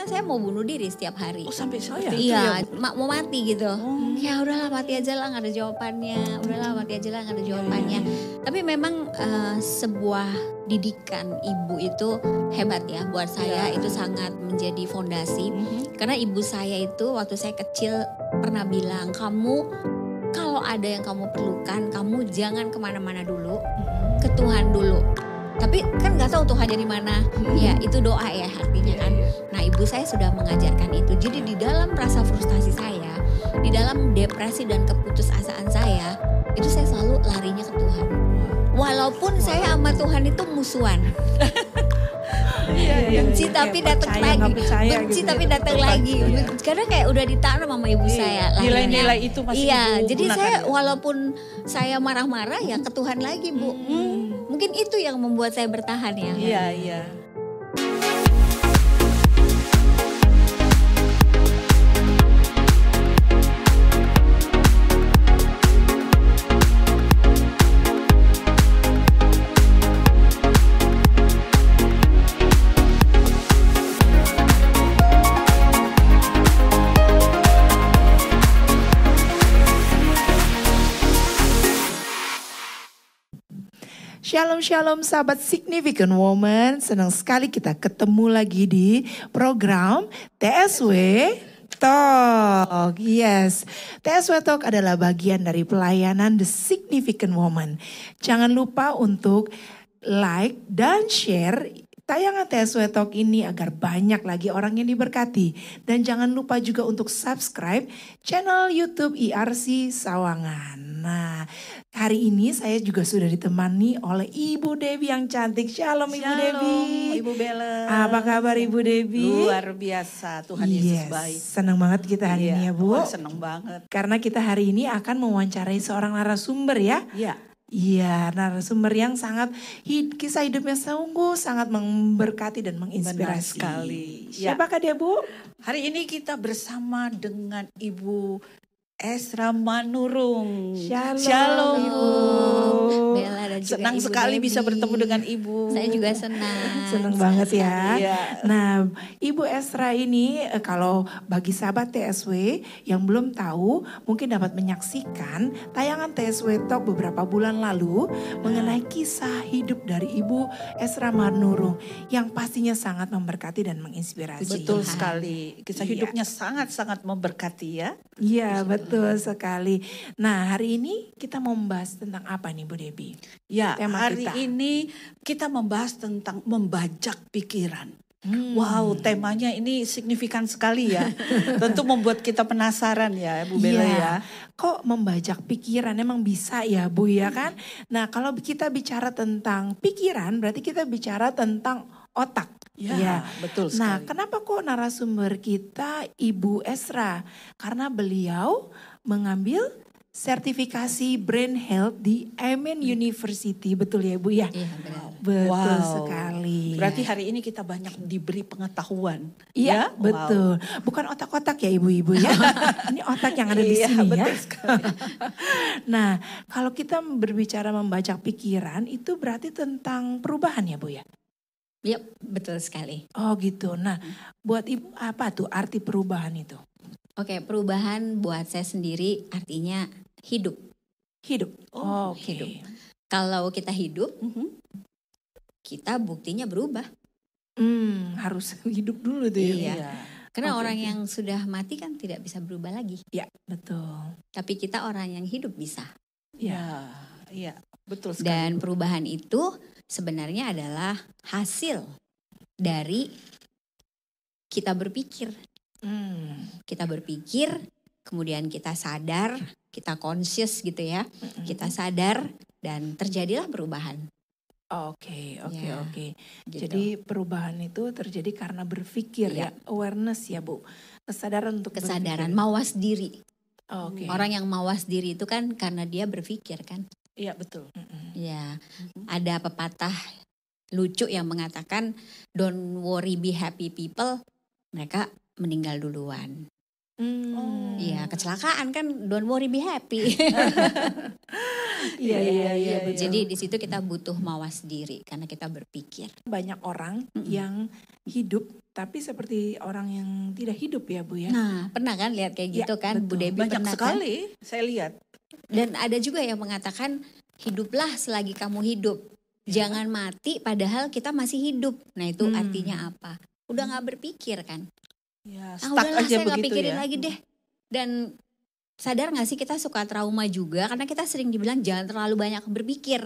kan saya mau bunuh diri setiap hari. Oh sampai seperti itu Iya, ya? mau mati gitu. Ya udahlah mati aja lah, nggak ada jawabannya. Udahlah mati aja lah, nggak ada jawabannya. Tapi memang sebuah didikan ibu itu hebat ya buat saya. Itu sangat menjadi fondasi. Karena ibu saya itu waktu saya kecil pernah bilang, kamu kalau ada yang kamu perlukan, kamu jangan kemana-mana dulu, ke Tuhan dulu. Tapi kan nggak tahu Tuhan dari mana. Ya itu doa ya artinya kan. Nah ibu saya sudah mengajarkan itu. Jadi di dalam rasa frustasi saya, di dalam depresi dan keputusasaan saya, itu saya selalu larinya ke Tuhan. Walaupun saya sama Tuhan itu musuhan. Benci tapi datang lagi. Benci gitu tapi ya. datang lagi. Karena kayak udah ditanam sama ibu saya. Nilai-nilai itu masih Iya, Ibu jadi gunakan saya ya? walaupun saya marah-marah ya ke Tuhan lagi, Bu. Mungkin itu yang membuat saya bertahan ya. Iya, iya. Shalom shalom sahabat Significant Woman, senang sekali kita ketemu lagi di program TSW Talk. Yes, TSW Talk adalah bagian dari pelayanan The Significant Woman. Jangan lupa untuk like dan share tayangan TSW Talk ini agar banyak lagi orang yang diberkati. Dan jangan lupa juga untuk subscribe channel YouTube IRC Sawangan. Nah, hari ini saya juga sudah ditemani oleh Ibu Debbie yang cantik. Shalom Ibu Debbie. Ibu Bella. Apa kabar Ibu Debbie? Luar biasa, Tuhan Yesus baik. Senang banget kita hari ini ya Bu. Wah, senang banget. Karena kita hari ini akan mewawancarai seorang narasumber ya. Iya. Iya, narasumber yang sangat kisah hidupnya sungguh sangat memberkati dan menginspirasi. Benar sekali. Siapakah dia Bu? Hari ini kita bersama dengan Ibu Esra Manurung. Shalom, Ibu. Bella dan juga Senang Ibu sekali Debbie. bisa bertemu dengan Ibu. Saya juga senang. Senang banget ya. Iya. Nah, Ibu Esra ini kalau bagi sahabat TSW yang belum tahu mungkin dapat menyaksikan tayangan TSW Talk beberapa bulan lalu mengenai kisah hidup dari Ibu Esra Manurung yang pastinya sangat memberkati dan menginspirasi. Betul sekali. Kisah Iya. hidupnya sangat-sangat memberkati ya. Iya, betul sekali. Nah, hari ini kita mau membahas tentang apa nih Bu Debbie? Ya, Tema hari kita. ini kita membahas tentang membajak pikiran. Wow, temanya ini signifikan sekali ya. Tentu membuat kita penasaran ya, Bu Bella Iya. ya. Kok membajak pikiran emang bisa ya Bu ya kan? Nah, kalau kita bicara tentang pikiran berarti kita bicara tentang otak. Ya, betul Nah, sekali. kenapa kok narasumber kita Ibu Esra? Karena beliau mengambil sertifikasi Brain Health di Amen University. Betul ya Bu ya? Iya benar. Betul Wow. sekali. Berarti hari ini kita banyak diberi pengetahuan. Iya, ya? betul. Bukan otak-otak ya ibu-ibu ya. Ini otak yang ada di Iya, sini ya. betul sekali. Nah, kalau kita berbicara membajak pikiran itu berarti tentang perubahan ya Bu ya? Iya, betul sekali. Oh gitu. Nah, buat ibu apa tuh arti perubahan itu? Oke, perubahan buat saya sendiri artinya hidup. Hidup. Oh, Oke. hidup. Kalau kita hidup, kita buktinya berubah. Harus hidup dulu tuh ya. Iya. Karena Oke, orang oke. yang sudah mati kan tidak bisa berubah lagi. Ya, betul. Tapi kita orang yang hidup bisa. Ya. Iya, betul sekali. Dan perubahan itu sebenarnya adalah hasil dari kita berpikir. Kita berpikir, kemudian kita sadar, kita conscious gitu ya. Kita sadar dan terjadilah perubahan. Oke. Ya, Oke. gitu. Jadi perubahan itu terjadi karena berpikir Iya. ya, awareness ya Bu. Kesadaran untuk Kesadaran, berpikir. mawas diri. Oke. Orang yang mawas diri itu kan karena dia berpikir kan. Iya, betul. Ya, ada pepatah lucu yang mengatakan don't worry be happy people, mereka meninggal duluan. Iya, kecelakaan kan, don't worry be happy. Iya. Jadi di situ kita butuh mawas diri karena kita berpikir. Banyak orang yang hidup tapi seperti orang yang tidak hidup ya Bu ya. Nah, pernah kan lihat kayak gitu kan, Bu betul. Debbie Banyak pernah sekali saya lihat. Dan ada juga yang mengatakan hiduplah selagi kamu hidup. Jangan mati padahal kita masih hidup. Nah itu artinya apa? Udah gak berpikir kan? Ya, Ah stuck udahlah aja saya gak begitu pikirin ya. lagi deh. Dan sadar gak sih kita suka trauma juga karena kita sering dibilang jangan terlalu banyak berpikir.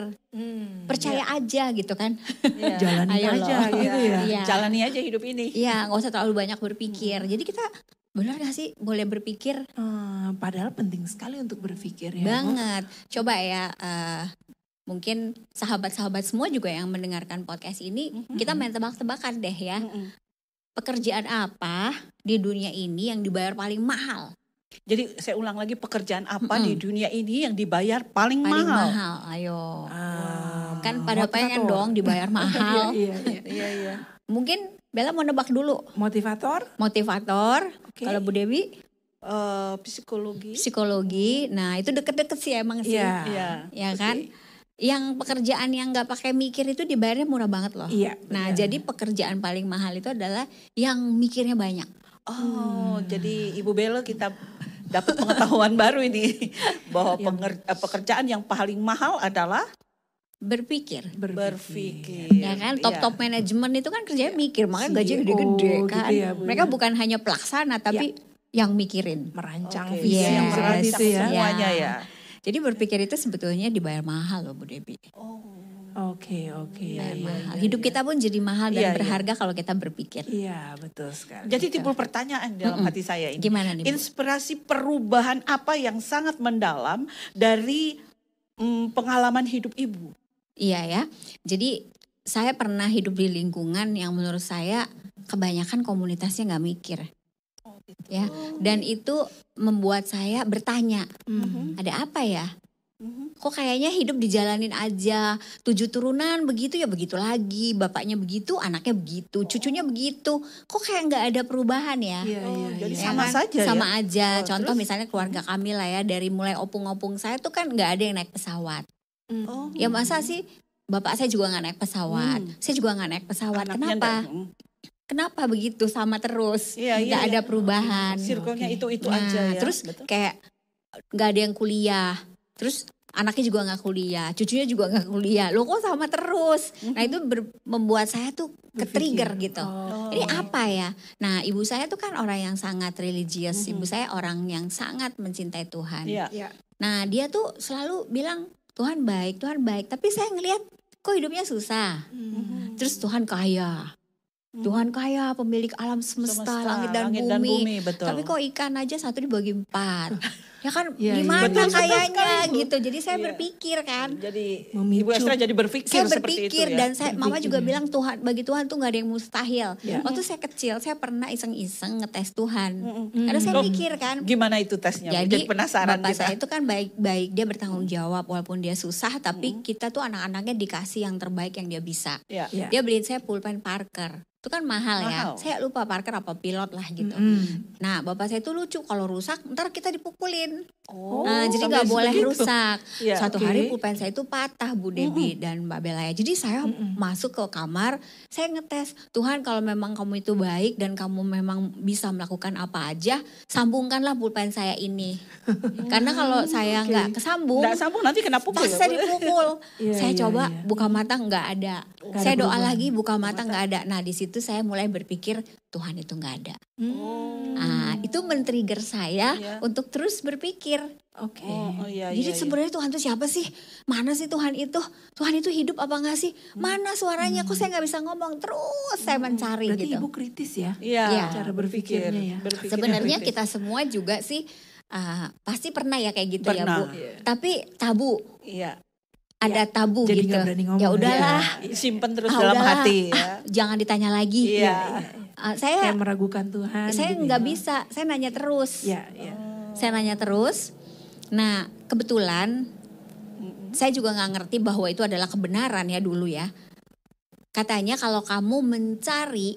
Percaya aja gitu kan. Iya. Jalani Ayo aja loh. gitu ya. Iya. Jalani aja hidup ini. Iya gak usah terlalu banyak berpikir. Jadi kita benar gak sih boleh berpikir? Padahal penting sekali untuk berpikir ya. Bu. Banget. Coba ya mungkin sahabat-sahabat semua juga yang mendengarkan podcast ini, kita main tebak-tebakan deh ya. Pekerjaan apa di dunia ini yang dibayar paling mahal? Jadi saya ulang lagi, pekerjaan apa di dunia ini yang dibayar paling Paling mahal? mahal, ayo. Kan pada Motivator. pengen dong dibayar mahal. Iya. Mungkin Bella mau nebak dulu. Motivator? Motivator, Oke. kalau Bu Dewi Psikologi. psikologi. Nah itu deket-deket sih emang sih. Iya. Iya. Ya kan? Yang pekerjaan yang nggak pakai mikir itu dibayarnya murah banget loh. Iya. Nah, jadi pekerjaan paling mahal itu adalah yang mikirnya banyak. Oh, jadi Ibu Bella kita dapat pengetahuan baru ini bahwa pekerjaan yang paling mahal adalah Berpikir. berpikir. Ya kan, top manajemen itu kan kerjanya mikir, makanya gajinya gede-gede CEO kan. gitu ya, Bu, Mereka ya. bukan hanya pelaksana tapi yang mikirin. Merancang Oke, visi Yes. yang yang berat merancang itu ya. semuanya ya. Jadi berpikir itu sebetulnya dibayar mahal loh Bu Debbie. Oke. Dibayar mahal. Hidup kita pun jadi mahal dan Iya, iya. berharga kalau kita berpikir. Iya, betul sekali. Jadi timbul pertanyaan dalam hati saya ini. Gimana nih Bu? Inspirasi perubahan apa yang sangat mendalam dari pengalaman hidup Ibu? Iya ya. Jadi saya pernah hidup di lingkungan yang menurut saya kebanyakan komunitasnya nggak mikir. Ya, dan itu membuat saya bertanya, ada apa ya? Kok kayaknya hidup dijalanin aja, 7 turunan begitu ya begitu lagi, bapaknya begitu, anaknya begitu, cucunya begitu. Kok kayak nggak ada perubahan ya? Iya. Jadi Ya sama kan? saja Sama ya? aja. Oh, Contoh terus? misalnya keluarga kami lah ya, dari mulai opung-opung saya tuh kan nggak ada yang naik pesawat. Oh, Ya masa sih bapak saya juga nggak naik pesawat, saya juga nggak naik pesawat. anaknya Kenapa? enggak- Kenapa begitu sama terus? Iya, Nggak iya, ada iya. perubahan. Circle-nya itu Nah, aja ya. terus Betul. kayak nggak ada yang kuliah. Terus anaknya juga nggak kuliah, cucunya juga nggak kuliah. Loh kok sama terus? Nah itu membuat saya tuh ke-trigger gitu. Ini apa ya? Nah ibu saya tuh kan orang yang sangat religius. Ibu saya orang yang sangat mencintai Tuhan. Iya. Iya. Nah dia tuh selalu bilang Tuhan baik, Tuhan baik. Tapi saya ngelihat kok hidupnya susah. Terus Tuhan kaya. Tuhan kaya, pemilik alam semesta, langit dan bumi. betul. Tapi kok ikan aja satu dibagi 4. Ya kan Iya, iya. gimana Betul sekali, kayaknya Bu. gitu. Jadi saya Iya. berpikir kan. Jadi Memicu. Ibu Estra jadi berpikir Saya seperti itu berpikir ya. dan saya mama juga Berpikir, ya. bilang Tuhan bagi Tuhan tuh nggak ada yang mustahil. Ya. Waktu saya kecil saya pernah iseng-iseng ngetes Tuhan. Karena saya Oh, mikir kan. Gimana itu tesnya? Bu? Jadi penasaran bapak kita. saya itu kan baik-baik, dia bertanggung jawab walaupun dia susah, tapi kita tuh anak-anaknya dikasih yang terbaik yang dia bisa. Ya. Iya. Dia beliin saya pulpen Parker. Itu kan mahal ya. Mahal. Saya lupa Parker apa pilot lah gitu. Nah bapak saya itu lucu, kalau rusak ntar kita dipukulin. Oh, Nah jadi sampai nggak boleh sebegitu. rusak. Iya, Suatu oke. hari pulpen saya itu patah Bu Debbie dan Mbak Bella ya. Jadi saya masuk ke kamar, saya ngetes. Tuhan kalau memang kamu itu baik dan kamu memang bisa melakukan apa aja, sambungkanlah pulpen saya ini. Karena kalau saya nggak kesambung, Nggak sambung nanti kena pukul. pas ya, saya Bu? dipukul. Iya, Saya iya, coba iya. buka mata nggak ada. Nggak Saya ada doa perubahan. lagi buka mata nggak ada. Nah di situ saya mulai berpikir Tuhan itu nggak ada. Ah, itu men-trigger saya Iya. untuk terus berpikir. Oke. Oh, iya, Jadi iya, iya. sebenarnya Tuhan itu siapa sih? Mana sih Tuhan itu? Tuhan itu hidup apa enggak sih? Mana suaranya? Kok saya nggak bisa ngomong? Terus saya mencari Berarti gitu. ibu kritis ya? Iya, Iya. Cara berpikirnya ya. berpikir Sebenarnya kritis. kita semua juga sih pasti pernah ya kayak gitu ya Bu. Pernah. Iya. Tapi tabu, Iya. ada tabu Jadi gitu. nggak berani ngomong. Ya udahlah, Simpen terus Ah, dalam udahlah. hati ya. jangan ditanya lagi. Iya. Saya Kayak meragukan Tuhan. saya gitu nggak ya. bisa, saya nanya terus. Iya, iya. Saya nanya terus. Nah kebetulan saya juga nggak ngerti bahwa itu adalah kebenaran ya dulu ya. Katanya kalau kamu mencari,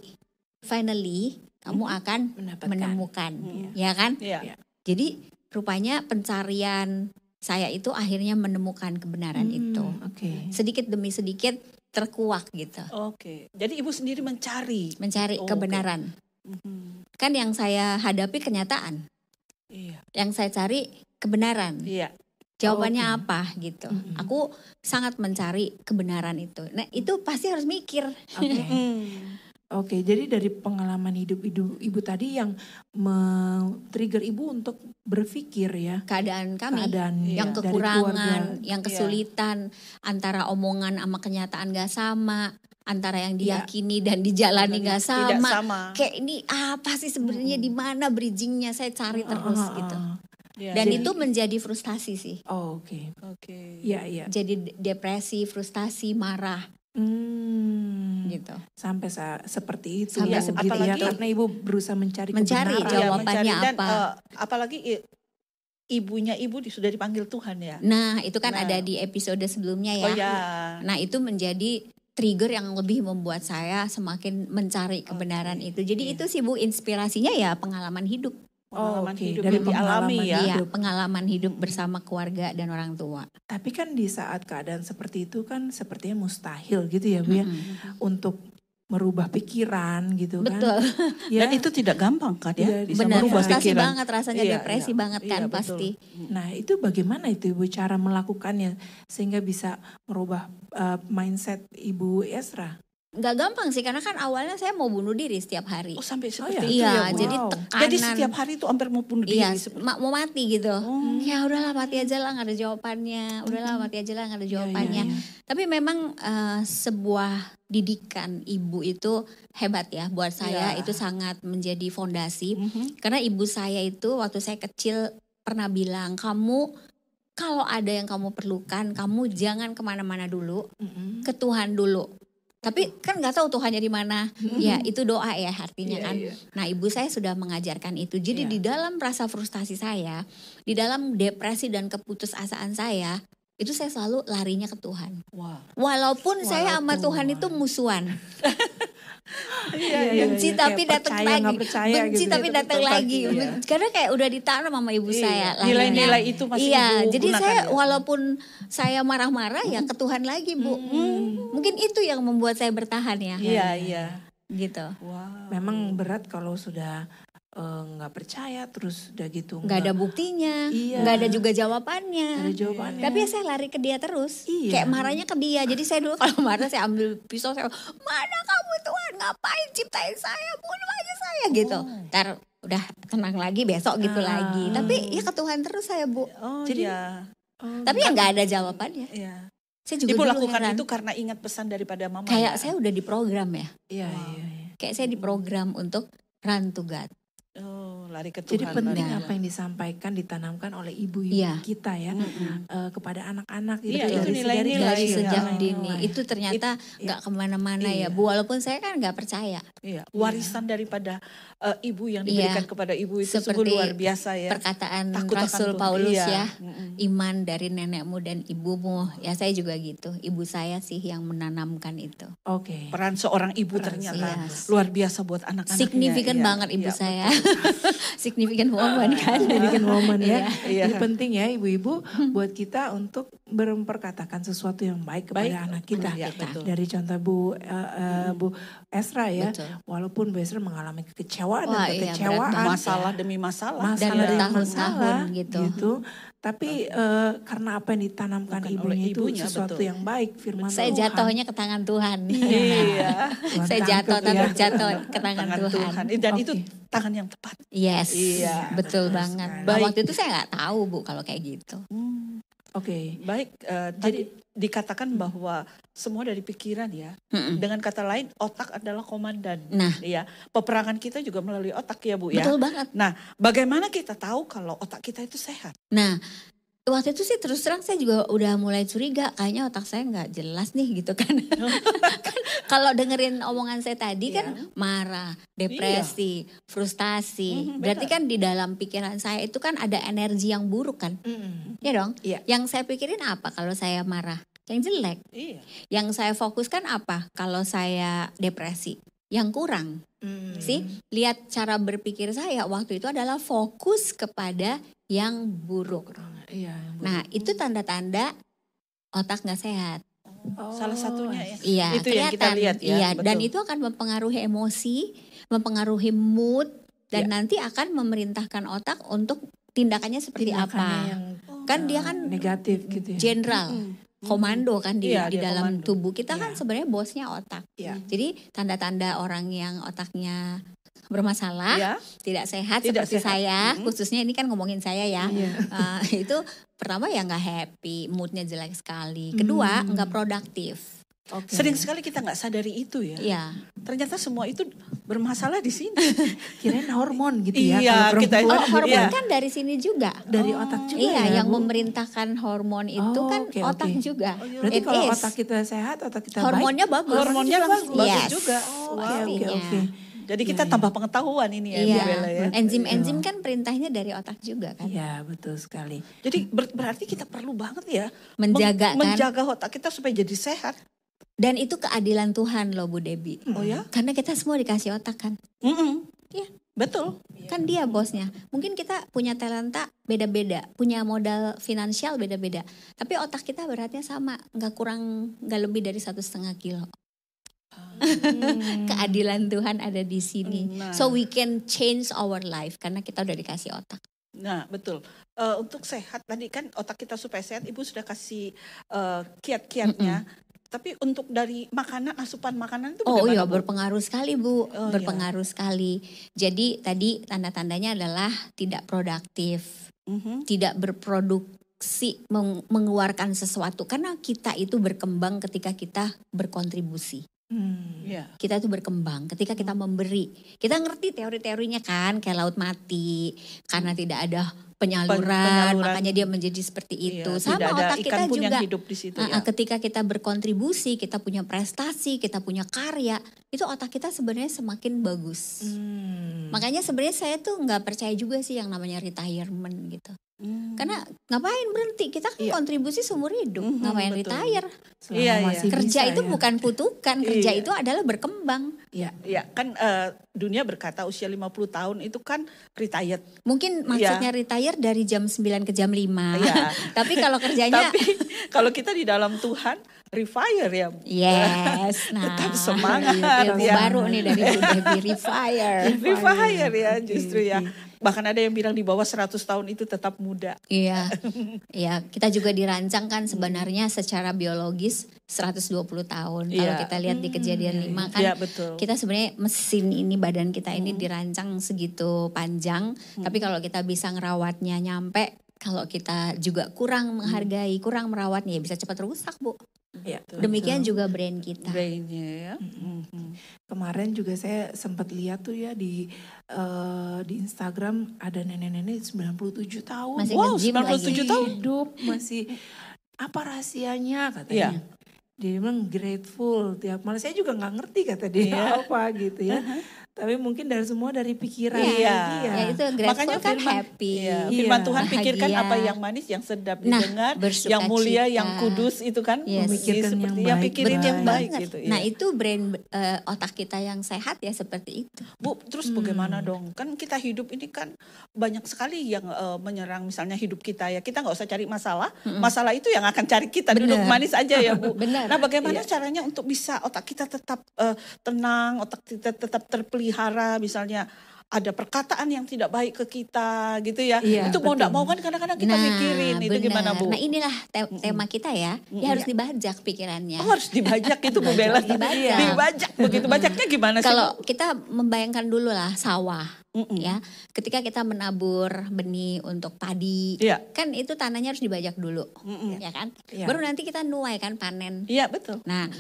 finally kamu akan menemukan, ya kan? Iya. Jadi rupanya pencarian saya itu akhirnya menemukan kebenaran itu. Sedikit demi sedikit terkuak gitu. Oke. Jadi ibu sendiri mencari Kebenaran. Kan yang saya hadapi kenyataan. Iya. Yang saya cari kebenaran. Iya. Jawabannya apa gitu. Aku sangat mencari kebenaran itu. Nah, itu pasti harus mikir. Oke, jadi dari pengalaman hidup ibu tadi yang men-trigger ibu untuk berpikir ya. Keadaan kami, yang dari kekurangan, keluarga. yang kesulitan, antara omongan sama kenyataan gak sama, antara yang diyakini dan dijalani gak Tidak sama. sama. Kayak ini apa sih sebenarnya, di mana bridgingnya, saya cari terus gitu. Iya. Dan itu menjadi frustasi sih. Oke. Iya. Jadi depresi, frustasi, marah. Gitu. Sampai seperti itu. Sampai Gitu seperti ya, itu. karena ibu berusaha mencari Mencari kebenaran. jawabannya Dan apa. apalagi ibunya ibu sudah dipanggil Tuhan ya. Nah, itu kan ada di episode sebelumnya ya. Oh ya. Nah, itu menjadi trigger yang lebih membuat saya semakin mencari kebenaran itu. Jadi itu sih Bu, inspirasinya ya pengalaman hidup. Pengalaman hidup dari yang dialami ya. Iya, pengalaman hidup bersama keluarga dan orang tua. Tapi kan di saat keadaan seperti itu kan sepertinya mustahil gitu ya Bu ya. Untuk merubah pikiran gitu kan. Betul. Ya. Dan itu tidak gampang kan ya. Bisa Benar, merubah frustasi pikiran. banget rasanya, depresi banget kan betul. pasti. Nah itu bagaimana itu Ibu cara melakukannya sehingga bisa merubah mindset Ibu Esra? Nggak gampang sih, karena kan awalnya saya mau bunuh diri setiap hari. Oh sampai seperti ya? itu Iya, ya Bu. jadi tekanan. Jadi setiap hari itu hampir mau bunuh diri. Iya, seperti- mau mati gitu. Ya udahlah mati aja lah, nggak ada jawabannya. Udahlah mati aja lah, nggak ada jawabannya. Tapi memang sebuah didikan ibu itu hebat ya buat saya. Itu sangat menjadi fondasi. Karena ibu saya itu waktu saya kecil pernah bilang, kamu kalau ada yang kamu perlukan, kamu jangan kemana-mana dulu, ke Tuhan dulu. Tapi kan nggak tahu Tuhannya di mana. Ya itu doa ya artinya kan. Nah ibu saya sudah mengajarkan itu. Jadi di dalam rasa frustasi saya, di dalam depresi dan keputusasaan saya, itu saya selalu larinya ke Tuhan. Walaupun saya sama Tuhan itu musuhan. Benci tapi datang lagi. Benci tapi datang lagi. Karena kayak udah ditanam sama ibu saya. Nilai-nilai itu masih ibu jadi gunakan saya ya? walaupun saya marah-marah ya ke Tuhan lagi Bu. Mungkin itu yang membuat saya bertahan ya. Iya. Gitu. Memang berat kalau sudah nggak percaya terus udah gitu. Nggak ada buktinya, Iya. nggak ada juga jawabannya. Nggak ada jawabannya. Tapi ya saya lari ke dia terus. Iya. Kayak marahnya ke dia. Jadi saya dulu kalau marah saya ambil pisau, saya mana kamu Tuhan, ngapain ciptain saya, bunuh aja saya gitu. Ntar udah tenang lagi, besok gitu lagi. Tapi ya ke Tuhan terus saya Bu. Jadi Tapi ya nggak ada jawabannya. Saya juga ibu dulu lakukan heran. itu karena ingat pesan daripada mama. Kayak saya udah diprogram ya. Iya. Kayak saya diprogram untuk run to God. Lari ke Jadi Tuhan. penting lari. apa yang disampaikan, ditanamkan oleh ibu-ibu Iya. kita ya kepada anak-anak gitu. Iya, itu nilai-nilai. Dari sejak Iya. dini itu ternyata nggak kemana-mana ya Bu, walaupun saya kan nggak percaya. Iya, warisan daripada ibu yang diberikan kepada ibu itu sungguh Seperti luar biasa ya. perkataan Takut akan Rasul Tuhan. Paulus Iya. ya, iman dari nenekmu dan ibumu. Ya saya juga gitu, ibu saya sih yang menanamkan itu. Oke. Peran seorang ibu ternyata Yes. luar biasa buat anak-anaknya. Signifikan Iya, banget ibu iya, saya. Signifikan woman kan. Jadikan momen ya. Iya. Jadi penting ya ibu-ibu buat kita untuk memperkatakan sesuatu yang baik kepada anak kita. Iya, betul. Dari contoh Bu Esra ya, Betul. walaupun Bu Esra mengalami kekecewaan Wah, dan iya, kekecewaan, berat banget. Masalah demi masalah. Dan masalah demi bertahun-tahun masalah gitu. Tapi karena apa yang ditanamkan Bukan ibunya oleh itu ibunya, sesuatu betul. yang baik, firman Saya Tuhan. jatuhnya ke tangan Tuhan. Iya. Tuhan Saya jatuh tangkap tapi ya. jatuh ke tangan Tangan Tuhan. Tuhan. Dan itu Oke. tangan yang tepat. Yes, Iya, betul banget. sekali. Nah, Baik. waktu itu saya nggak tahu Bu kalau kayak gitu. Oke. Baik, tadi dikatakan bahwa semua dari pikiran ya. Dengan kata lain, otak adalah komandan. Nah. Iya, peperangan kita juga melalui otak ya Bu ya. Betul banget. Nah, bagaimana kita tahu kalau otak kita itu sehat? Nah, waktu itu sih terus terang saya juga udah mulai curiga, kayaknya otak saya nggak jelas nih gitu kan. Kan kalau dengerin omongan saya tadi kan marah, depresi, frustasi. Berarti kan di dalam pikiran saya itu kan ada energi yang buruk kan. Ya dong? Iya. Yang saya pikirin apa kalau saya marah? Yang jelek. Iya. Yang saya fokuskan apa kalau saya depresi? yang kurang. Sih, lihat cara berpikir saya waktu itu adalah fokus kepada yang buruk. Iya. Nah, itu tanda-tanda otak nggak sehat. Salah satunya ya. Iya, Itu yang kita kelihatan. lihat ya, Iya, betul. dan itu akan mempengaruhi emosi, mempengaruhi mood, dan nanti akan memerintahkan otak untuk tindakannya seperti Tindakannya apa. yang Kan dia kan negatif gitu ya. jenderal, komando kan di Iya, dia dalam komando. tubuh kita kan Iya. sebenarnya bosnya otak. Iya. Jadi tanda-tanda orang yang otaknya bermasalah, Ya. tidak sehat Tidak seperti sehat. saya, khususnya ini kan ngomongin saya ya. Iya. Itu pertama ya nggak happy, moodnya jelek sekali. Kedua nggak produktif. Oke. Sering sekali kita nggak sadari itu ya. Iya. Ternyata semua itu bermasalah di sini. Kirain hormon gitu ya. Iya, kalau kita- perempuan Oh, hormon Iya. kan dari sini juga. dari otak juga Iya, ya, yang Bu? memerintahkan hormon itu kan Oke, otak oke. juga. Berarti It kalau is. otak kita sehat, otak kita Hormonnya bagus. Hormonnya bagus Yes. juga. baik. Oke, Pastinya. oke. Jadi kita Iya, tambah pengetahuan ini ya, Bu Iya, Bella ya. enzim-enzim kan perintahnya dari otak juga kan. Iya, betul sekali. Jadi berarti kita perlu banget ya Menjaga kan. menjaga otak kita supaya jadi sehat. Dan itu keadilan Tuhan loh Bu Debbie. Oh ya? Karena kita semua dikasih otak kan. Iya. Betul. Kan dia bosnya. Mungkin kita punya talenta beda-beda, punya modal finansial beda-beda. Tapi otak kita beratnya sama, nggak lebih dari 1,5 kilo. Keadilan Tuhan ada di sini. Nah. So we can change our life karena kita udah dikasih otak. Nah, betul. Untuk sehat tadi kan otak kita supaya sehat, Ibu sudah kasih kiat-kiatnya. Tapi untuk dari makanan, asupan makanan itu Oh iya, bagaimana, Bu? berpengaruh sekali Bu, Oh, berpengaruh sekali. Jadi tadi tanda-tandanya adalah tidak produktif, Mhm. tidak berproduksi, mengeluarkan sesuatu. Karena kita itu berkembang ketika kita berkontribusi. Iya. Kita itu berkembang ketika kita memberi. Kita ngerti teori-teorinya kan, kayak laut mati, karena tidak ada penyaluran, Penyaluran. makanya dia menjadi seperti itu. Iya, Sama tidak ada otak ikan kita pun juga. yang hidup di situ ya. Ketika kita berkontribusi, kita punya prestasi, kita punya karya, itu otak kita sebenarnya semakin bagus. Makanya sebenarnya saya tuh nggak percaya juga sih yang namanya retirement gitu. Karena ngapain berhenti? Kita kan Iya. kontribusi seumur hidup, ngapain betul. retire? Selama Iya, iya. masih Kerja bisa itu ya. bukan kutukan, kerja Iya. itu adalah berkembang. Iya. Ya kan dunia berkata usia 50 tahun itu kan retired. Mungkin maksudnya retire dari jam 9 ke jam 5. Iya. Tapi kalau kerjanya Tapi kalau kita di dalam Tuhan refire ya. yes, nah Tetap semangat, ilmu ya. baru nih dari Bu Debbie, refire. Refire ya justru ya. Bahkan ada yang bilang di bawah 100 tahun itu tetap muda. Iya, iya. Kita juga dirancang kan sebenarnya secara biologis 120 tahun. Kalau Iya. kita lihat di kejadian 5 kan, Iya, betul. kita sebenarnya mesin ini, badan kita ini dirancang segitu panjang. Tapi kalau kita bisa ngerawatnya nyampe, kalau kita juga kurang menghargai, kurang merawatnya, ya bisa cepat rusak Bu. Iya, Demikian juga brain kita. Brainnya ya. Mhm. Kemarin juga saya sempat lihat tuh ya di Instagram ada nenek-nenek 97 tahun. Masih Wow, nge-gym 97 lagi. tahun. Hidup masih apa rahasianya Iya. katanya. Dia bilang grateful tiap malam. Saya juga nggak ngerti kata dia Iya. apa gitu ya. Tapi mungkin dari semua dari pikiran Iya. dia. Ya itu grateful Makanya kan firman, happy. iya, firman Iya. Tuhan pikirkan Bahagia. apa yang manis, yang sedap Nah, didengar, bersuka yang mulia, cita. yang kudus itu kan. Yes. Memikirkan yang Seperti yang baik. pikirin Betul yang baik banget. gitu. Nah iya. itu brain otak kita yang sehat ya seperti itu. Bu, terus bagaimana dong? Kan kita hidup ini kan banyak sekali yang menyerang misalnya hidup kita ya. Kita nggak usah cari masalah. Masalah itu yang akan cari kita. Duduk Benar. manis aja ya Bu. Benar. Nah bagaimana caranya untuk bisa otak kita tetap tenang, otak kita tetap terpelihara misalnya ada perkataan yang tidak baik ke kita gitu ya. Iya, Itu mau betul. nggak mau kan kadang-kadang kita mikirin itu benar. gimana Bu? Nah inilah tema kita ya. Ya harus dibajak pikirannya. Oh harus dibajak itu Bu Bella. Dibajak. Dibajak begitu. Bajaknya gimana sih? Kalau Bu? kita membayangkan dulu lah sawah, Mm-mm. ya. Ketika kita menabur benih untuk padi, Iya. kan itu tanahnya harus dibajak dulu, Mm-mm. ya kan? Iya. Baru nanti kita nuai kan panen. Iya betul. Nah,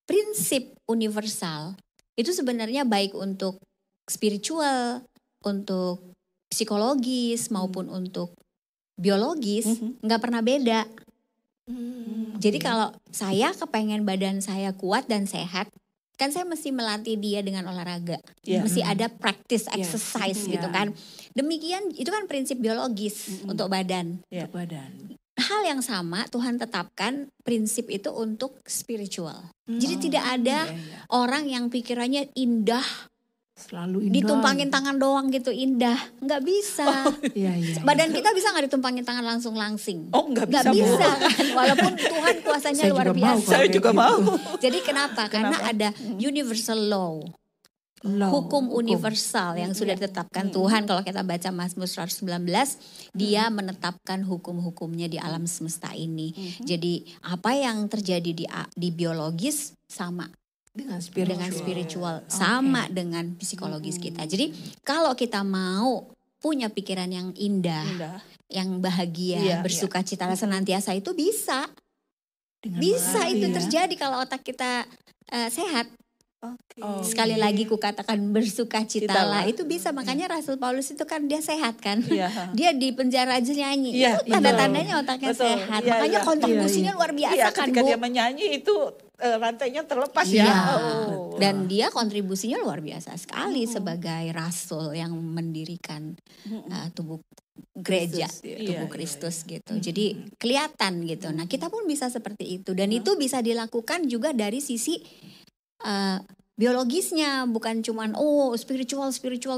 prinsip universal itu sebenarnya baik untuk spiritual, untuk psikologis maupun untuk biologis, nggak pernah beda. Jadi kalau saya kepengen badan saya kuat dan sehat, kan saya mesti melatih dia dengan olahraga. Iya. Mesti ada practice Iya. exercise Iya. gitu kan. Demikian itu kan prinsip biologis untuk badan. Iya. Untuk badan. hal yang sama Tuhan tetapkan prinsip itu untuk spiritual. Jadi tidak ada orang yang pikirannya indah, Selalu indah. ditumpangin tangan doang gitu indah, nggak bisa. Iya. Badan kita bisa nggak ditumpangin tangan langsung-langsing? Oh, nggak Nggak bisa, Bu. bisa kan, walaupun Tuhan kuasanya Saya luar juga mau biasa. kalau Saya kayak juga gitu. mau. Jadi kenapa? Karena ada universal law. Hukum universal yang sudah ditetapkan Tuhan. Kalau kita baca Mazmur 119, dia menetapkan hukum-hukumnya di alam semesta ini. Jadi apa yang terjadi di biologis sama Dengan spiritual, sama dengan psikologis kita. Jadi kalau kita mau punya pikiran yang indah, yang bahagia, Iya, bersuka cita senantiasa, itu bisa. Dengan Bisa mengerti itu ya. terjadi kalau otak kita sehat. Oke. Sekali lagi kukatakan bersuka citalah, Citalah. itu bisa. Makanya Rasul Paulus itu kan dia sehat kan. Iya. Dia di penjara aja nyanyi. Iya, Itu tanda-tandanya otaknya Betul. sehat. Iya, Makanya iya. kontribusinya luar biasa Iya, kan, ketika Bu. dia menyanyi itu rantainya terlepas Iya. ya. Oh. Dan dia kontribusinya luar biasa sekali sebagai rasul yang mendirikan tubuh gereja, Kristus, iya. tubuh Iya, Kristus gitu. Jadi kelihatan gitu. Nah, kita pun bisa seperti itu, dan itu bisa dilakukan juga dari sisi biologisnya, bukan cuman spiritual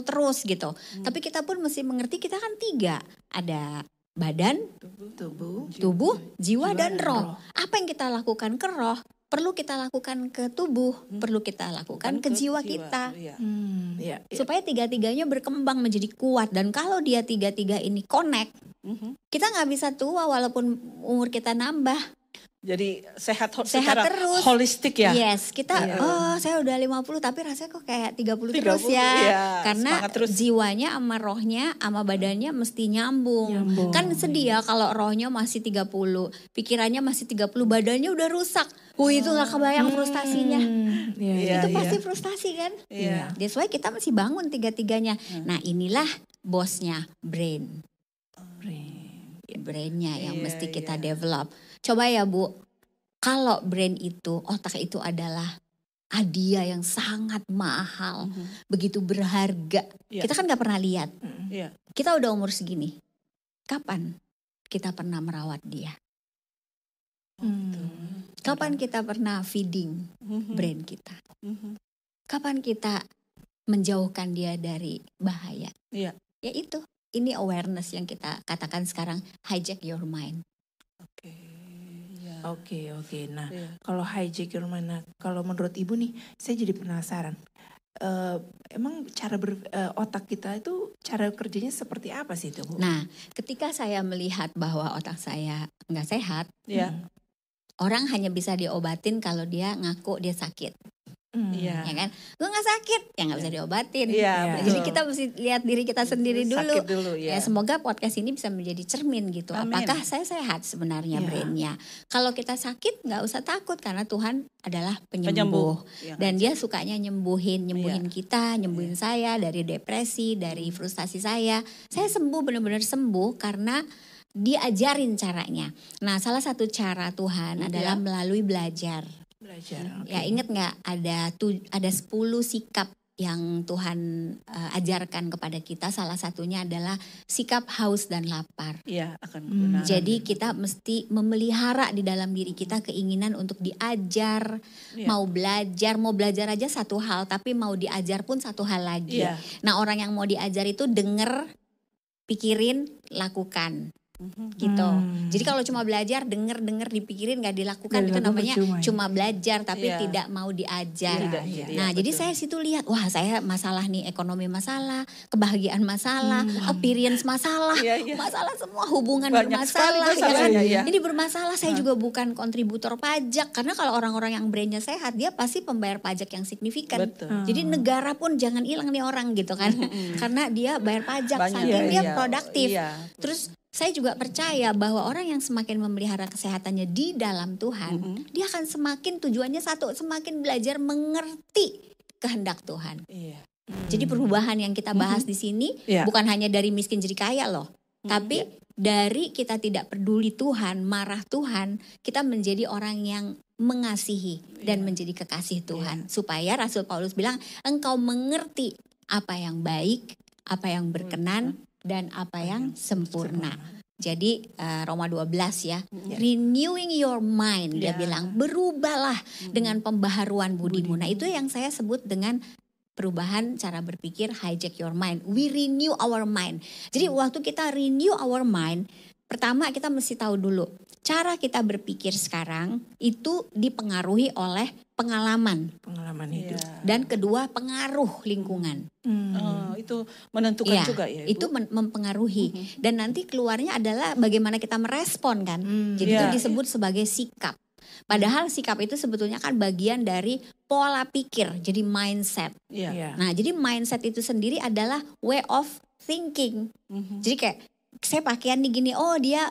terus gitu. Tapi kita pun mesti mengerti kita kan 3, ada badan, tubuh, jiwa dan roh. Apa yang kita lakukan ke roh perlu kita lakukan ke tubuh, perlu kita lakukan ke jiwa kita. Iya. Iya. Supaya 3-tiganya berkembang menjadi kuat. Dan kalau dia 3-tiga ini connect, kita nggak bisa tua walaupun umur kita nambah. Jadi sehat Sehat secara terus. holistik ya. Yes, kita saya udah 50 tapi rasanya kok kayak 30 terus ya. Iya, Karena semangat terus. jiwanya sama rohnya sama badannya mesti nyambung. Kan sedih ya kalau rohnya masih 30, pikirannya masih 30, badannya udah rusak. Itu nggak kebayang frustasinya. Iya. Itu pasti frustasi kan? Iya. That's why kita mesti bangun 3-tiganya. Nah, inilah bosnya brain. Brainnya yang Iya, mesti kita iya. develop. Coba ya Bu, kalau brain itu, otak itu adalah hadiah yang sangat mahal, begitu berharga. Iya. Kita kan gak pernah lihat. Iya. Kita udah umur segini, kapan kita pernah merawat dia? Kapan kita pernah feeding brain kita? Kapan kita menjauhkan dia dari bahaya? Iya. Ya itu, ini awareness yang kita katakan sekarang, hijack your mind. Oke. Nah, Iya. kalau hijack your mind, kalau menurut Ibu nih, saya jadi penasaran. Emang cara otak kita itu cara kerjanya seperti apa sih itu, Bu? Nah, ketika saya melihat bahwa otak saya nggak sehat, Iya. orang hanya bisa diobatin kalau dia ngaku dia sakit, Iya. ya kan? Gue nggak sakit, ya nggak bisa diobatin. Iya, betul. Jadi kita mesti lihat diri kita sendiri dulu. Sakit dulu ya. Ya, semoga podcast ini bisa menjadi cermin gitu. Amin. Apakah saya sehat sebenarnya Iya. brainnya? Kalau kita sakit nggak usah takut karena Tuhan adalah penyembuh. Penyembuh. Iya, Dan dia sukanya nyembuhin Iya. kita, nyembuhin saya dari depresi, dari frustasi saya. Saya sembuh, benar-benar sembuh karena diajarin caranya. Nah, salah satu cara Tuhan adalah melalui belajar. Belajar. Ya, ingat nggak ada 10 sikap yang Tuhan ajarkan kepada kita. Salah satunya adalah sikap haus dan lapar. Iya, akan benar. Jadi kita mesti memelihara di dalam diri kita keinginan untuk diajar, Iya. mau belajar aja satu hal, tapi mau diajar pun satu hal lagi. Iya. Nah, orang yang mau diajar itu denger, pikirin, lakukan. Gitu. Jadi kalau cuma belajar, denger dipikirin, nggak dilakukan, itu namanya cuma belajar tapi Iya. tidak mau diajar. Tidak, Nah, iya, jadi betul. saya situ lihat, wah saya masalah nih, ekonomi masalah, kebahagiaan masalah, appearance masalah, Iya, iya. masalah semua, hubungan Banyak sekali bermasalah, ya kan? masalahnya, ya. Ini bermasalah. Saya juga bukan kontributor pajak, karena kalau orang-orang yang brainnya sehat, dia pasti pembayar pajak yang signifikan. Betul. Jadi negara pun jangan hilang nih orang gitu kan, karena dia bayar pajak, Banyak, saking dia iya. produktif. Iya. Terus saya juga percaya bahwa orang yang semakin memelihara kesehatannya di dalam Tuhan, dia akan semakin tujuannya satu, semakin belajar mengerti kehendak Tuhan. Iya. Jadi perubahan yang kita bahas di sini Iya. bukan hanya dari miskin jadi kaya loh, tapi dari kita tidak peduli Tuhan, marah Tuhan, kita menjadi orang yang mengasihi dan menjadi kekasih Tuhan. Supaya Rasul Paulus bilang, engkau mengerti apa yang baik, apa yang berkenan, dan apa yang sempurna. Jadi Roma 12 ya, renewing your mind, dia bilang berubahlah dengan pembaharuan budimu. Nah itu yang saya sebut dengan perubahan cara berpikir, hijack your mind. We renew our mind. Jadi waktu kita renew our mind, pertama kita mesti tahu dulu, cara kita berpikir sekarang itu dipengaruhi oleh pengalaman hidup. dan kedua pengaruh lingkungan. Itu menentukan juga ya, Ibu? Itu mempengaruhi dan nanti keluarnya adalah bagaimana kita merespon kan. Jadi itu disebut sebagai sikap. Padahal sikap itu sebetulnya kan bagian dari pola pikir, jadi mindset. Nah, jadi mindset itu sendiri adalah way of thinking. Jadi kayak saya pakaian nih gini, oh dia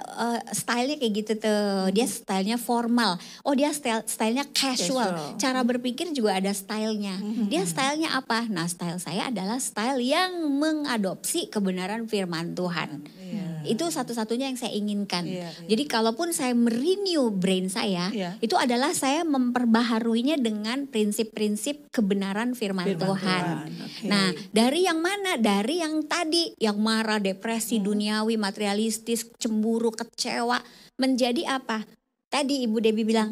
stylenya kayak gitu tuh, dia stylenya formal, oh dia stylenya casual. Cara berpikir juga ada stylenya. Dia stylenya apa? Nah style saya adalah style yang mengadopsi kebenaran firman Tuhan. Itu satu-satunya yang saya inginkan. Jadi kalaupun saya merenew brain saya, itu adalah saya memperbaharuinya dengan prinsip-prinsip kebenaran firman Tuhan. Nah dari yang mana? Dari yang tadi, yang marah, depresi, duniawi, materialistis, cemburu, kecewa, menjadi apa? Tadi Ibu Debbie bilang,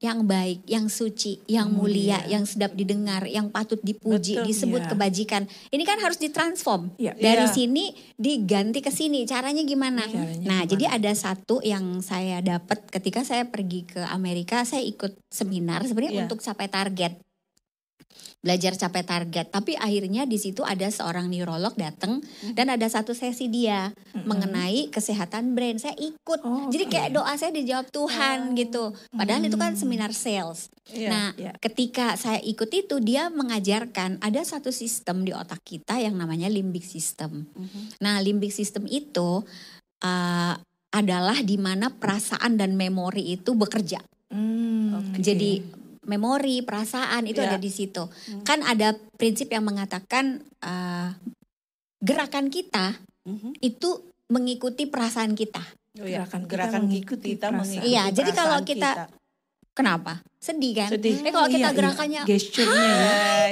yang baik, yang suci, yang mulia, yang sedap didengar, yang patut dipuji, disebut kebajikan. Ini kan harus ditransform. Dari sini diganti ke sini. Caranya gimana? Jadi ada satu yang saya dapat ketika saya pergi ke Amerika, saya ikut seminar sebenarnya untuk capai target. Belajar capai target, tapi akhirnya di situ ada seorang neurolog datang dan ada satu sesi dia mengenai kesehatan brain. Saya ikut, jadi kayak doa saya dijawab Tuhan gitu. Padahal itu kan seminar sales. Ketika saya ikut itu, dia mengajarkan ada satu sistem di otak kita yang namanya limbic system. Nah, limbic system itu adalah di mana perasaan dan memori itu bekerja. Jadi memori, perasaan itu ada di situ. Kan ada prinsip yang mengatakan gerakan kita itu mengikuti perasaan kita. Gerakan mengikuti perasaan. Iya, jadi kalau kita kenapa? Sedih kan? Kalau kita gerakannya gesturnya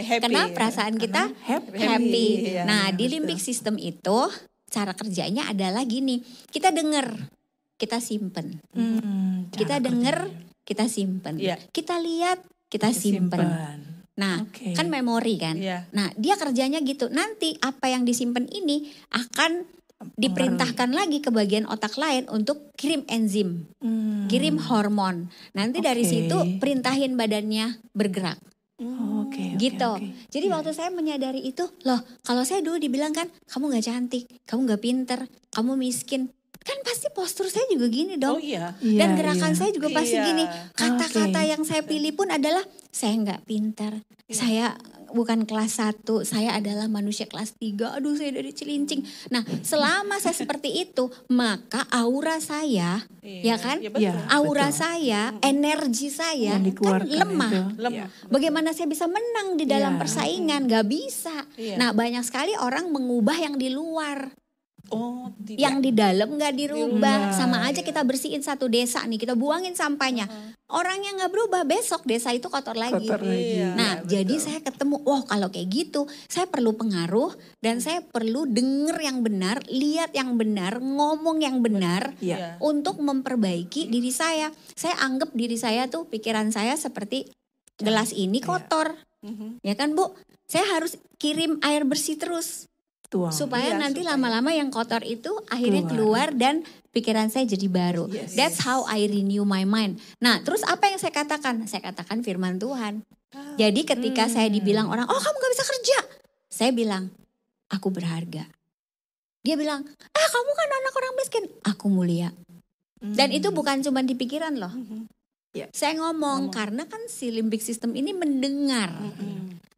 happy. Karena perasaan kita happy. Nah, di limbic system itu cara kerjanya adalah gini. Kita dengar, kita simpen. Kita dengar, kita simpen. Kita lihat, kita simpen. Nah, kan memori kan. Nah, dia kerjanya gitu. Nanti apa yang disimpan ini akan diperintahkan lagi ke bagian otak lain untuk kirim enzim, kirim hormon. Nanti dari situ perintahin badannya bergerak. Gitu. Jadi waktu saya menyadari itu, loh kalau saya dulu dibilang kan, kamu gak cantik, kamu gak pinter, kamu miskin. Kan pasti postur saya juga gini dong. Dan gerakan saya juga pasti gini. Kata-kata yang saya pilih pun adalah saya nggak pintar. Saya bukan kelas 1, saya adalah manusia kelas 3. Aduh saya dari Cilincing. Nah selama saya seperti itu, maka aura saya, aura saya, energi saya kan lemah. Bagaimana saya bisa menang di dalam persaingan? Gak bisa. Nah banyak sekali orang mengubah yang di luar. Yang di dalam gak dirubah. Sama aja kita bersihin satu desa nih, kita buangin sampahnya. Orang yang gak berubah, besok desa itu kotor lagi. Nah jadi saya ketemu, kalau kayak gitu saya perlu pengaruh dan saya perlu denger yang benar, lihat yang benar, ngomong yang benar untuk memperbaiki diri saya. Saya anggap diri saya tuh, pikiran saya seperti gelas ini kotor. Ya kan Bu, saya harus kirim air bersih terus. Supaya nanti lama-lama yang kotor itu akhirnya keluar dan pikiran saya jadi baru. That's how I renew my mind. Nah terus apa yang saya katakan? Saya katakan firman Tuhan. Jadi ketika saya dibilang orang, kamu gak bisa kerja. Saya bilang, aku berharga. Dia bilang, kamu kan anak orang miskin. Aku mulia. Dan itu bukan cuma di pikiran loh. Saya ngomong karena kan si limbic system ini mendengar.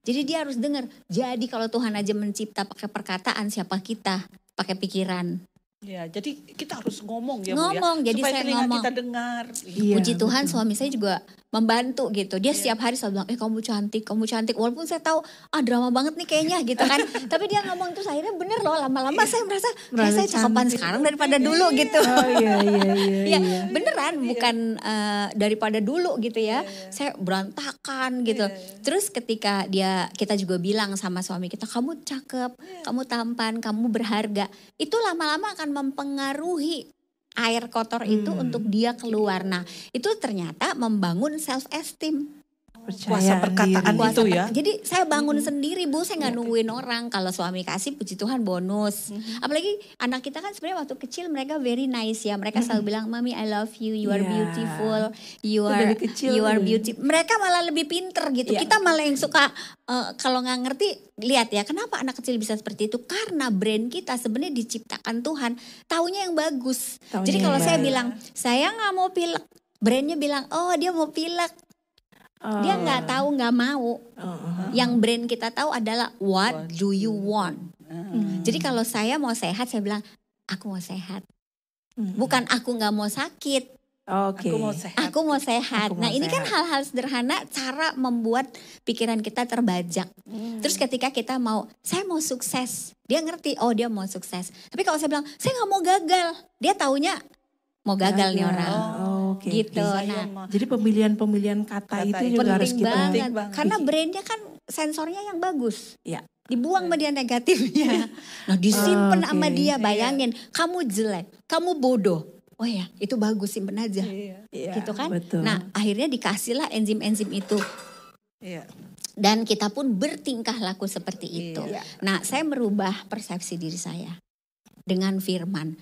Jadi dia harus dengar. Jadi kalau Tuhan aja mencipta pakai perkataan, siapa kita pakai pikiran? Jadi kita harus ngomong ya. Ngomong, jadi supaya saya telinga ngomong. kita dengar. Puji Tuhan suami saya juga membantu gitu. Dia setiap hari selalu bilang, kamu cantik, kamu cantik. Walaupun saya tahu, drama banget nih kayaknya gitu kan. Tapi dia ngomong terus akhirnya bener loh. Lama-lama saya merasa kayak saya cakepan sekarang daripada dulu gitu. Beneran bukan daripada dulu gitu ya. Saya berantakan gitu. Terus ketika kita juga bilang sama suami kita, kamu cakep, kamu tampan, kamu berharga. Itu lama-lama akan mempengaruhi air kotor itu untuk dia keluar. Nah, itu ternyata membangun self esteem. Kuasa perkataan diri. itu ya. Jadi saya bangun sendiri Bu, saya nggak nungguin orang. Kalau suami kasih puji Tuhan bonus. Apalagi anak kita kan sebenarnya waktu kecil mereka very nice ya. Mereka selalu bilang, "Mami I love you, you are Iya. beautiful, you Itu are dari kecil you are ya. beautiful." Mereka malah lebih pinter gitu. Iya. Kita malah yang suka kalau nggak ngerti, lihat ya kenapa anak kecil bisa seperti itu. Karena brain kita sebenarnya diciptakan Tuhan, taunya yang bagus. Taunya Jadi yang kalau saya baik. bilang, "Saya nggak mau pilek." Brainnya bilang, "Oh dia mau pilek." Dia nggak tahu, nggak mau. Yang brain kita tahu adalah what do you want. Jadi kalau saya mau sehat, saya bilang aku mau sehat. Bukan aku nggak mau sakit. Oke. Aku mau sehat. Aku mau sehat. Aku mau Nah ini kan sehat. hal-hal sederhana cara membuat pikiran kita terbajak. Terus ketika kita mau, saya mau sukses. Dia ngerti, oh dia mau sukses. Tapi kalau saya bilang, saya nggak mau gagal. Dia taunya mau gagal nih orang. Oke. Gitu. oke. Nah Jadi pemilihan kata itu juga harus penting kita banget. Penting banget. Karena brainnya kan sensornya yang bagus. Ya. Dibuang sama dia negatifnya. Nah disimpan sama Oke. dia, bayangin. Kamu jelek, kamu bodoh. Oh ya itu bagus, simpen aja. Iya. Gitu kan. Betul. Nah akhirnya dikasihlah enzim-enzim itu. Iya. Dan kita pun bertingkah laku seperti itu. Iya. Nah saya merubah persepsi diri saya. Dengan firman.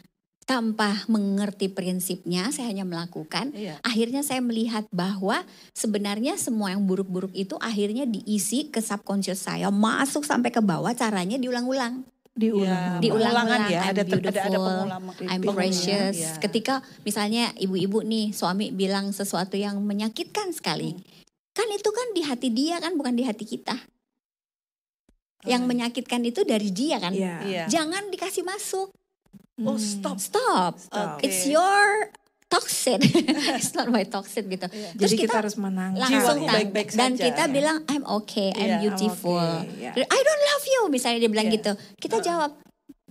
Tanpa mengerti prinsipnya, saya hanya melakukan. Iya. Akhirnya saya melihat bahwa sebenarnya semua yang buruk-buruk itu akhirnya diisi ke subconscious saya. Masuk sampai ke bawah, caranya diulang-ulang. Diulang. Diulang-ulang, ya. I'm Ada beautiful, pengulangan. I'm precious. Ya. Ketika misalnya ibu-ibu nih, suami bilang sesuatu yang menyakitkan sekali. Kan itu kan di hati dia kan, bukan di hati kita. Yang menyakitkan itu dari dia kan. Iya. Iya. Jangan dikasih masuk. Oh stop. Stop. Stop. It's your toxin. It's not my toxin gitu. Iya. Terus Jadi kita kita harus menangkap. langsung Jiwaku baik-baik dan saja. kita bilang I'm okay, I'm Iya, beautiful. I'm okay, iya. I don't love you misalnya dia bilang Iya. gitu. Kita jawab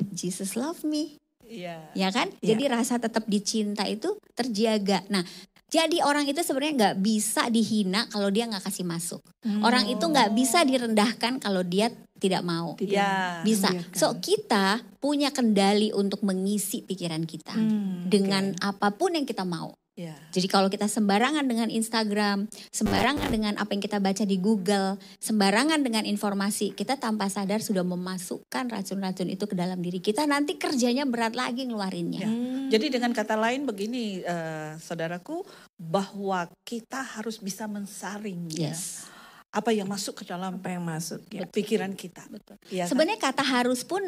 Jesus love me. Iya. Ya kan? Iya. Jadi rasa tetap dicinta itu terjaga. Nah, jadi orang itu sebenarnya nggak bisa dihina kalau dia nggak kasih masuk. Orang itu nggak bisa direndahkan kalau dia tidak mau. Iya. Bisa. Membiarkan. So kita punya kendali untuk mengisi pikiran kita dengan apapun yang kita mau. Iya. Jadi kalau kita sembarangan dengan Instagram, sembarangan dengan apa yang kita baca di Google, sembarangan dengan informasi, kita tanpa sadar sudah memasukkan racun-racun itu ke dalam diri kita. Nanti kerjanya berat lagi ngeluarinnya. Ya. Jadi dengan kata lain begini saudaraku, bahwa kita harus bisa mensaring ya, Yes. apa yang masuk ke dalam Apa yang masuk ya. pikiran kita. Iya kan? Sebenarnya kata harus pun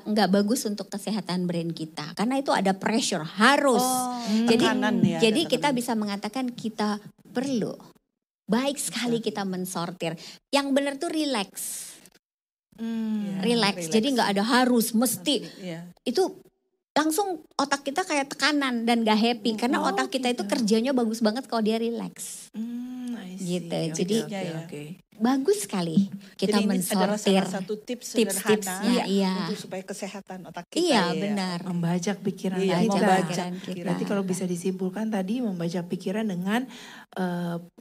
nggak bagus untuk kesehatan brain kita, karena itu ada pressure harus. Jadi tekanan ya, jadi ada kita tekanan. bisa mengatakan kita perlu. Baik sekali kita mensortir. Yang benar tuh relax. Iya, Relax. Jadi nggak ada harus, mesti. Iya. Itu langsung otak kita kayak tekanan dan gak happy. Karena Oh, otak kita gitu. itu kerjanya bagus banget kalau dia relax. I see. Gitu. Oke, Jadi oke, ya. oke. Bagus sekali kita Jadi ini adalah mensortir. salah satu tips Tips-tipsnya, sederhana iya. untuk supaya kesehatan otak kita. Iya ya. benar. Membajak pikiran Iya, kita. membajak pikiran kita. Berarti kalau bisa disimpulkan tadi membajak pikiran dengan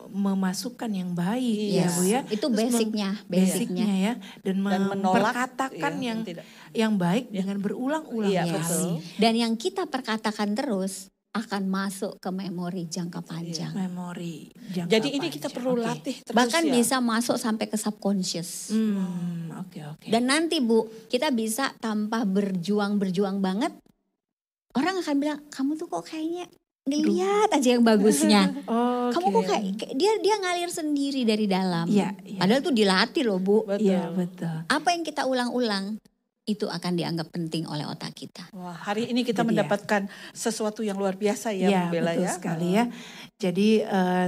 memasukkan yang baik Iya. ya Bu ya. Itu Terus basicnya. basicnya ya dan, Dan menolak memperkatakan iya, yang tidak. baik dengan berulang-ulang Iya, kali. betul. Dan yang kita perkatakan terus akan masuk ke memori jangka panjang. Memori jangka Jadi ini kita panjang. perlu Oke. latih terus Bahkan ya. bisa masuk sampai ke subconscious. Oke. Dan nanti Bu, kita bisa tanpa berjuang banget, orang akan bilang, kamu tuh kok kayaknya ngeliat aja yang bagusnya. Kamu kok kayak dia ngalir sendiri dari dalam. Iya, iya. Padahal tuh dilatih loh Bu. Betul. Iya, betul. Apa yang kita ulang-ulang, itu akan dianggap penting oleh otak kita. Wah, hari ini kita Itu dia. mendapatkan sesuatu yang luar biasa ya, Iya, Bu Bella betul ya. sekali ya. Jadi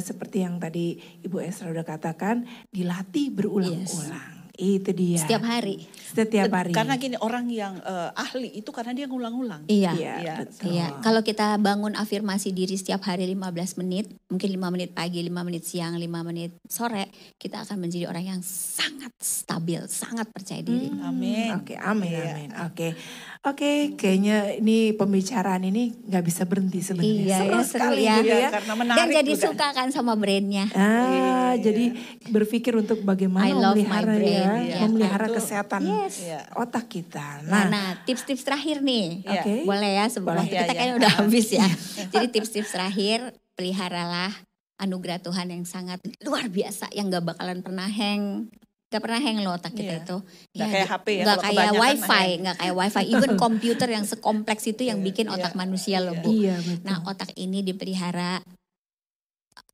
seperti yang tadi Ibu Esra udah katakan, dilatih berulang-ulang. Itu dia. Setiap hari. Setiap hari. Karena gini, orang yang ahli itu karena dia ngulang-ulang. Iya. Iya, betul. Iya, kalau kita bangun afirmasi diri setiap hari 15 menit, mungkin 5 menit pagi, 5 menit siang, 5 menit sore, kita akan menjadi orang yang sangat stabil, sangat percaya diri. Amin. Oke, amin, Iya. amin. Oke. Oke, kayaknya ini pembicaraan ini nggak bisa berhenti sebenarnya. Iya, Seru ya, sekali seru ya. gitu ya. Karena menarik Dan jadi juga. suka kan sama brandnya. Jadi berpikir untuk bagaimana I love my memelihara brain. ya, Iya. memelihara Itu- kesehatan Iya. otak kita. Nah, tips-tips terakhir nih. Iya. Oke. Boleh ya, sebelum Boleh. kita Iya, kayaknya iya. udah habis ya. Jadi tips-tips terakhir, peliharalah anugerah Tuhan yang sangat luar biasa, yang gak bakalan pernah hang. Gak pernah hang loh otak kita Iya. itu. Nggak kayak HP ya, Gak kalau kayak kebanyakan wifi, hang. gak kayak wifi. Even komputer yang sekompleks itu yang bikin Iya. otak manusia loh Bu. Iya betul. Nah, otak ini dipelihara,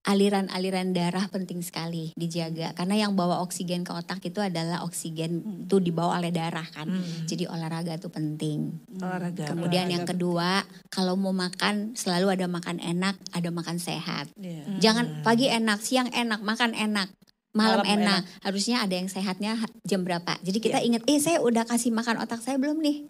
aliran-aliran darah penting sekali dijaga. Karena yang bawa oksigen ke otak itu adalah oksigen itu dibawa oleh darah kan. Jadi olahraga itu penting. Olahraga. Kemudian yang Olahraga kedua, kalau mau makan selalu ada makan enak, ada makan sehat. Iya. Jangan pagi enak, siang enak, makan enak, malam Malam enak. Harusnya ada yang sehatnya jam berapa. Jadi kita ingat, saya udah kasih makan otak saya belum nih?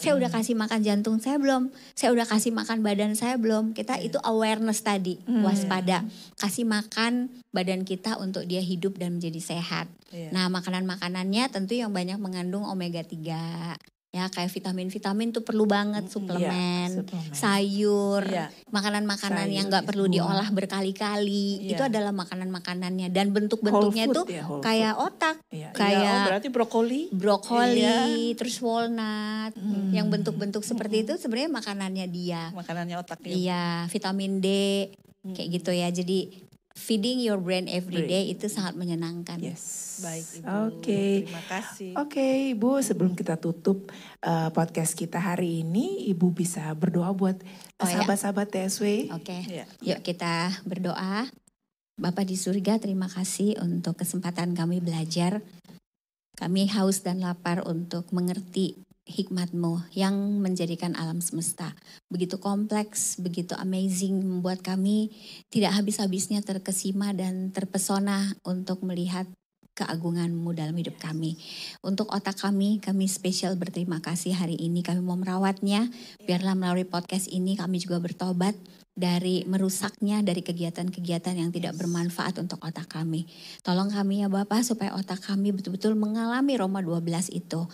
Saya udah kasih makan jantung saya belum? Saya udah kasih makan badan saya belum? Kita itu awareness tadi, waspada. Kasih makan badan kita untuk dia hidup dan menjadi sehat. Iya. Nah, makanan-makanannya tentu yang banyak mengandung omega 3. Ya, kayak vitamin-vitamin tuh perlu banget, suplemen, suplemen. sayur, Iya. makanan-makanan Sayur, yang nggak perlu buah. diolah berkali-kali. Iya. Itu adalah makanan-makanannya dan bentuk-bentuknya Whole tuh food ya, whole kayak otak, Iya. kayak Oh, berarti brokoli. brokoli, terus walnut, yang bentuk-bentuk seperti itu sebenarnya makanannya dia. Makanannya otak ya. Iya, vitamin D, kayak gitu ya. Jadi feeding your brain every day itu sangat menyenangkan. Yes. Baik Ibu. Oke. Terima kasih. Oke Ibu, sebelum kita tutup podcast kita hari ini, Ibu bisa berdoa buat Oh, ya? sahabat-sahabat TSW. Oke, Iya. yuk kita berdoa. Bapa di surga, terima kasih untuk kesempatan kami belajar. Kami haus dan lapar untuk mengerti hikmat-Mu yang menjadikan alam semesta. Begitu kompleks, begitu amazing, membuat kami tidak habis-habisnya terkesima dan terpesona untuk melihat keagungan-Mu dalam hidup kami. Untuk otak kami spesial berterima kasih hari ini. Kami mau merawatnya. Biarlah melalui podcast ini kami juga bertobat dari merusaknya, dari kegiatan-kegiatan yang tidak bermanfaat untuk otak kami. Tolong kami ya Bapak supaya otak kami betul-betul mengalami Roma 12 itu.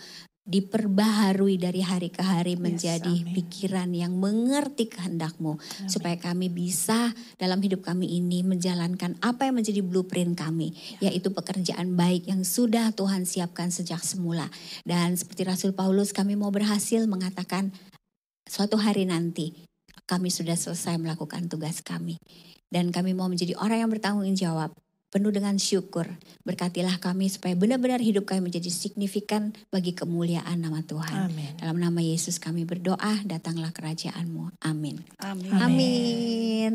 Diperbaharui dari hari ke hari menjadi amin. pikiran yang mengerti kehendak-Mu. Supaya kami bisa dalam hidup kami ini menjalankan apa yang menjadi blueprint kami. Yaitu pekerjaan baik yang sudah Tuhan siapkan sejak semula. Dan seperti Rasul Paulus kami mau berhasil mengatakan suatu hari nanti kami sudah selesai melakukan tugas kami. Dan kami mau menjadi orang yang bertanggung jawab. Penuh dengan syukur. Berkatilah kami supaya benar-benar hidup kami menjadi signifikan bagi kemuliaan nama Tuhan. Amin. Dalam nama Yesus kami berdoa, datanglah kerajaan-Mu. Amin. Amin. Amin.